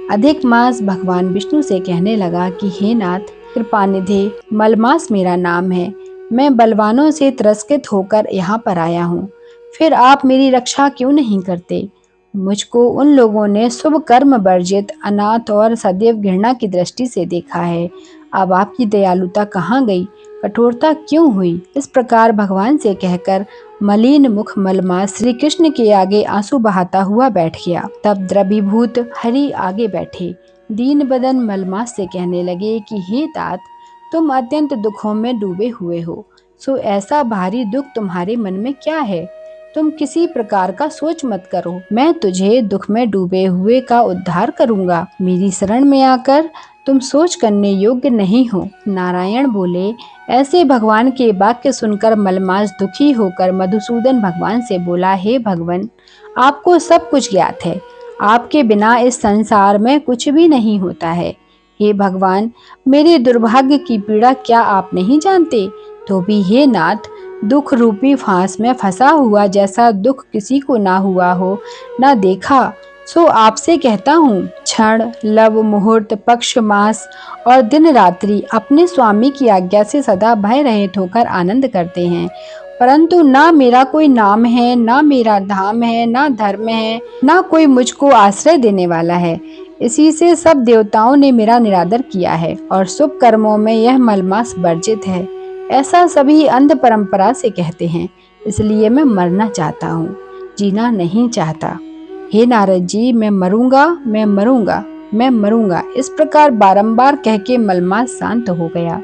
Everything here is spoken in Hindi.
अधिक मास भगवान विष्णु से कहने लगा कि हे नाथ, कृपानिधि, मलमास मेरा नाम है। मैं बलवानों से तिरस्कृत होकर यहाँ पर आया हूँ। फिर आप मेरी रक्षा क्यों नहीं करते? मुझको उन लोगों ने शुभ कर्म वर्जित, अनाथ और सदैव घृणा की दृष्टि से देखा है। अब आपकी दयालुता कहाँ गई? कठोरता क्यों हुई? इस प्रकार भगवान से कहकर मलिन मुख मलमास श्री कृष्ण के आगे आंसू बहाता हुआ बैठ गया। तब द्रवीभूत हरि आगे बैठे दीन बदन मलमास से कहने लगे कि हे तात, तुम अत्यंत दुखों में डूबे हुए हो, सो ऐसा भारी दुख तुम्हारे मन में क्या है? तुम किसी प्रकार का सोच मत करो, मैं तुझे दुख में डूबे हुए का उद्धार करूंगा। मेरी शरण में आकर तुम सोच करने योग्य नहीं हो। नारायण बोले। ऐसे भगवान के वाक्य सुनकर मलमास दुखी होकर मधुसूदन भगवान से बोला, हे भगवान, आपको सब कुछ ज्ञात है। आपके बिना इस संसार में कुछ भी नहीं होता है। हे भगवान, मेरे दुर्भाग्य की पीड़ा क्या आप नहीं जानते? तो भी हे नाथ, दुख रूपी फांस में फंसा हुआ जैसा दुख किसी को ना हुआ हो, ना देखा, सो आपसे कहता हूँ, क्षण, लव, मुहूर्त, पक्ष, मास और दिन रात्रि अपने स्वामी की आज्ञा से सदा भय रहित होकर आनंद करते हैं। परंतु ना मेरा कोई नाम है, ना मेरा धाम है, ना धर्म है, ना कोई मुझको आश्रय देने वाला है। इसी से सब देवताओं ने मेरा निरादर किया है और शुभ कर्मों में यह मलमास वर्जित है। ऐसा सभी अंध परंपरा से कहते हैं, इसलिए मैं मरना चाहता हूँ, जीना नहीं चाहता। हे नारद जी, मैं मरूंगा, मैं मरूंगा, मैं मरूंगा, इस प्रकार बारंबार कह के मलमास शांत हो गया।